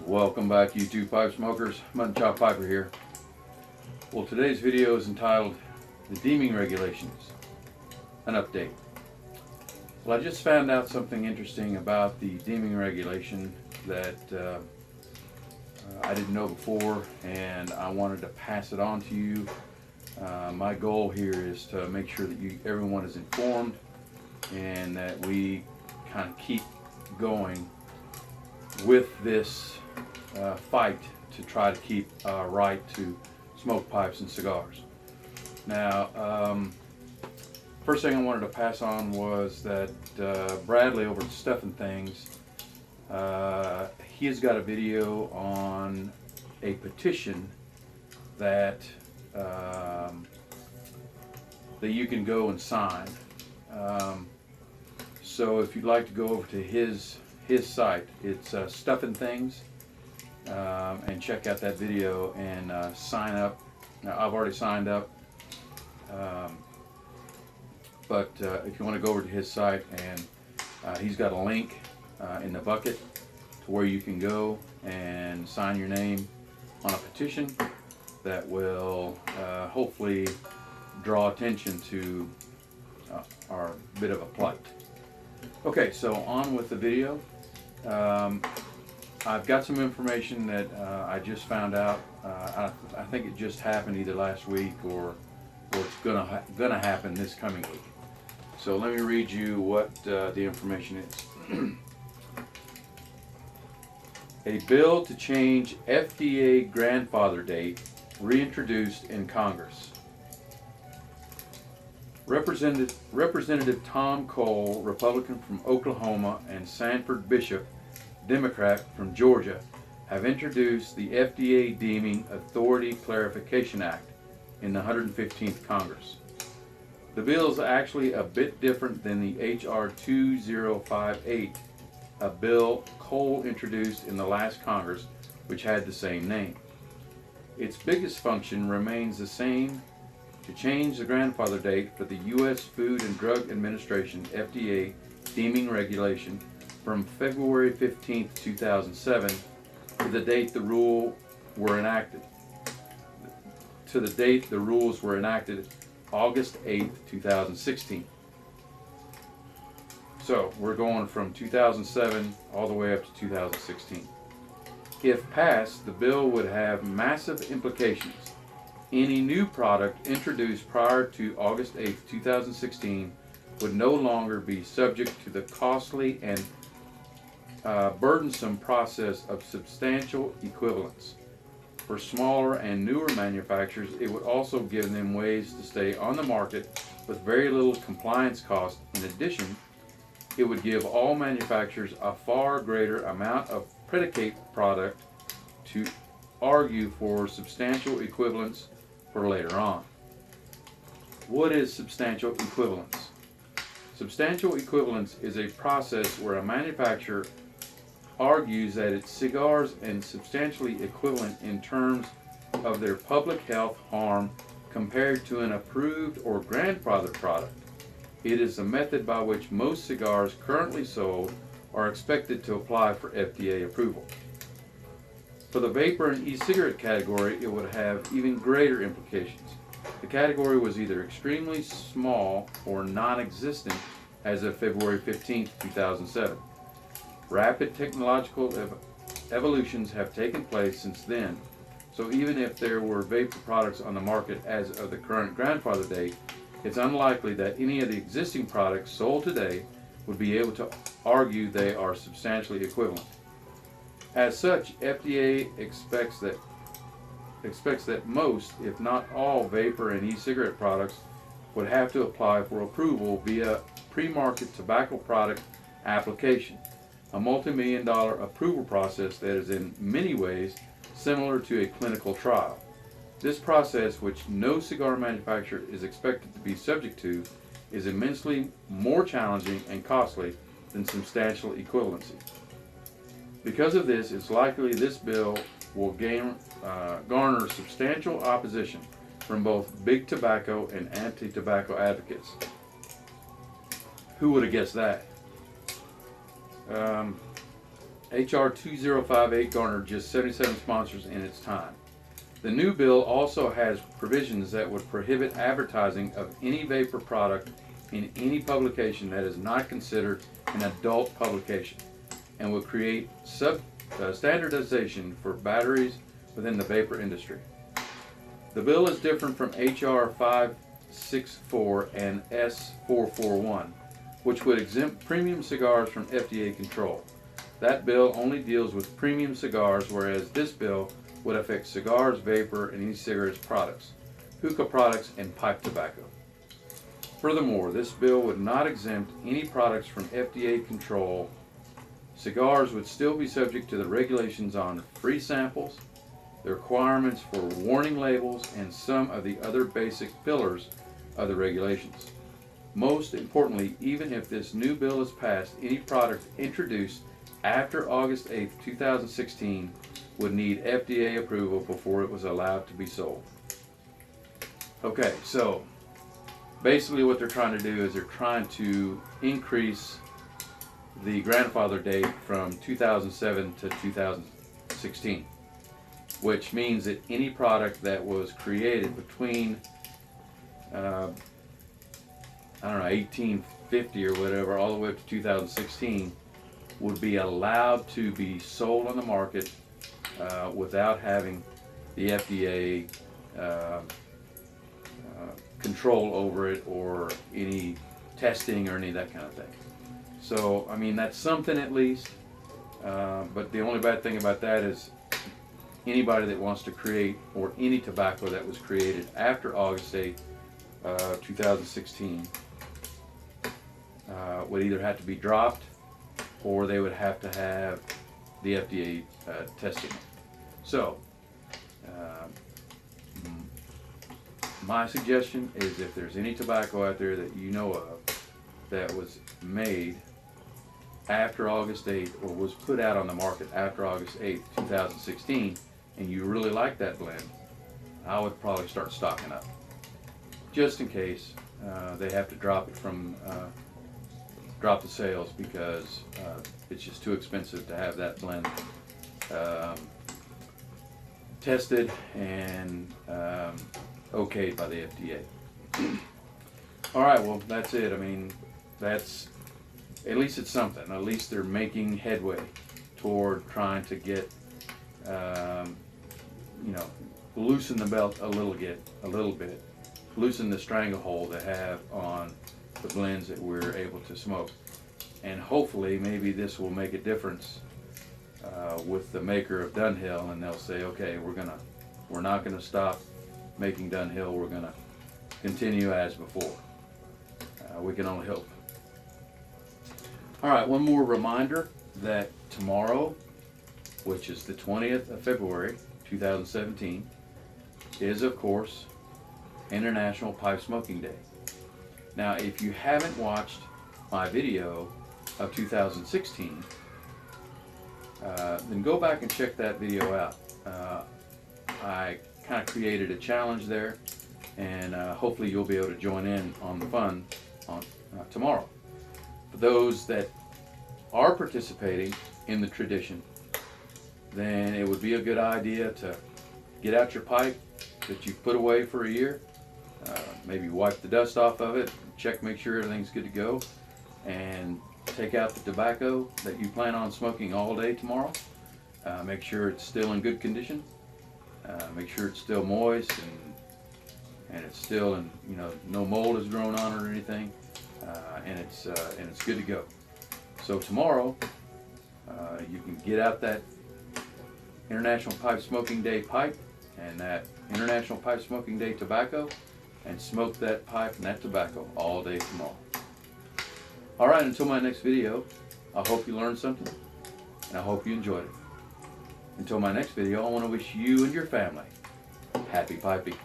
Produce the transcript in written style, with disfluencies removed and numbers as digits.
Welcome back, YouTube pipe smokers. Mutton Chop Piper here. Well, today's video is entitled The Deeming Regulations, an update. Well, I just found out something interesting about the deeming regulation that I didn't know before, and I wanted to pass it on to you. My goal here is to make sure that everyone is informed and that we kind of keep going with this fight to try to keep right to smoke pipes and cigars. Now, first thing I wanted to pass on was that Bradley over at Stuff and Things, he has got a video on a petition that that you can go and sign. So if you'd like to go over to his site, it's Stuff and Things, and check out that video and sign up. Now, I've already signed up, but if you want to go over to his site, and he's got a link in the bucket to where you can go and sign your name on a petition that will hopefully draw attention to our bit of a plight. Okay, so on with the video. I've got some information that I just found out. I think it just happened either last week or it's gonna happen this coming week. So let me read you what the information is. A bill to change FDA grandfather date reintroduced in Congress. Representative Tom Cole, Republican from Oklahoma, and Sanford Bishop, Democrat from Georgia, have introduced the FDA Deeming Authority Clarification Act in the 115th Congress. The bill is actually a bit different than the H.R. 2058, a bill Cole introduced in the last Congress, which had the same name. Its biggest function remains the same: to change the grandfather date for the U.S. Food and Drug Administration (FDA) deeming regulation from February 15, 2007 to the date the rules were enacted. August 8, 2016. So we're going from 2007 all the way up to 2016. If passed, the bill would have massive implications. Any new product introduced prior to August 8, 2016 would no longer be subject to the costly and burdensome process of substantial equivalence. For smaller and newer manufacturers, it would also give them ways to stay on the market with very little compliance cost. In addition, it would give all manufacturers a far greater amount of predicate product to argue for substantial equivalence for later on. What is substantial equivalence? Substantial equivalence is a process where a manufacturer argues that its cigars are substantially equivalent in terms of their public health harm compared to an approved or grandfathered product. It is the method by which most cigars currently sold are expected to apply for FDA approval. For the vapor and e-cigarette category, it would have even greater implications. The category was either extremely small or non-existent as of February 15, 2007. Rapid technological evolutions have taken place since then, so even if there were vapor products on the market as of the current grandfather date, it's unlikely that any of the existing products sold today would be able to argue they are substantially equivalent. As such, FDA expects that most, if not all, vapor and e-cigarette products would have to apply for approval via pre-market tobacco product application, a multi-million-dollar approval process that is in many ways similar to a clinical trial. This process, which no cigar manufacturer is expected to be subject to, is immensely more challenging and costly than substantial equivalency. Because of this, it's likely this bill will garner substantial opposition from both big tobacco and anti-tobacco advocates. Who would have guessed that? HR 2058 garnered just 77 sponsors in its time. The new bill also has provisions that would prohibit advertising of any vapor product in any publication that is not considered an adult publication, and will create standardization for batteries within the vapor industry. The bill is different from HR 564 and S441, which would exempt premium cigars from FDA control. That bill only deals with premium cigars, whereas this bill would affect cigars, vapor, and e-cigarettes products, hookah products, and pipe tobacco. Furthermore, this bill would not exempt any products from FDA control. Cigars would still be subject to the regulations on free samples, the requirements for warning labels, and some of the other basic pillars of the regulations. Most importantly, even if this new bill is passed, any product introduced after August 8, 2016 would need FDA approval before it was allowed to be sold. Okay, so basically what they're trying to do is they're trying to increase the grandfather date from 2007 to 2016, which means that any product that was created between 1850 or whatever all the way up to 2016 would be allowed to be sold on the market without having the FDA control over it or any testing or any of that kind of thing. So, I mean, that's something at least, but the only bad thing about that is anybody that wants to create, or any tobacco that was created after August 8, 2016, would either have to be dropped or they would have to have the FDA testing it. So, my suggestion is if there's any tobacco out there that you know of that was made after August 8th or was put out on the market after August 8th, 2016, and you really like that blend, I would probably start stocking up, just in case they have to drop it from drop the sales because it's just too expensive to have that blend tested and okayed by the FDA. All right, well, that's it. I mean, that's, at least it's something. At least they're making headway toward trying to get, loosen the belt a little bit, loosen the stranglehold they have on the blends that we're able to smoke. And hopefully, maybe this will make a difference with the maker of Dunhill, and they'll say, okay, we're not gonna stop making Dunhill. We're gonna continue as before. We can only hope. All right, one more reminder that tomorrow, which is the 20th of February, 2017, is of course International Pipe Smoking Day. Now, if you haven't watched my video of 2016, then go back and check that video out. I kind of created a challenge there, and hopefully you'll be able to join in on the fun on tomorrow. For those that are participating in the tradition, then it would be a good idea to get out your pipe that you've put away for a year, maybe wipe the dust off of it, make sure everything's good to go, and take out the tobacco that you plan on smoking all day tomorrow. Make sure it's still in good condition. Make sure it's still moist and it's still in, no mold has grown on it or anything, and it's good to go. So tomorrow you can get out that International Pipe Smoking Day pipe and that International Pipe Smoking Day tobacco, and smoke that pipe and that tobacco all day tomorrow. All right, until my next video, I hope you learned something, and I hope you enjoyed it. Until my next video, I want to wish you and your family happy piping.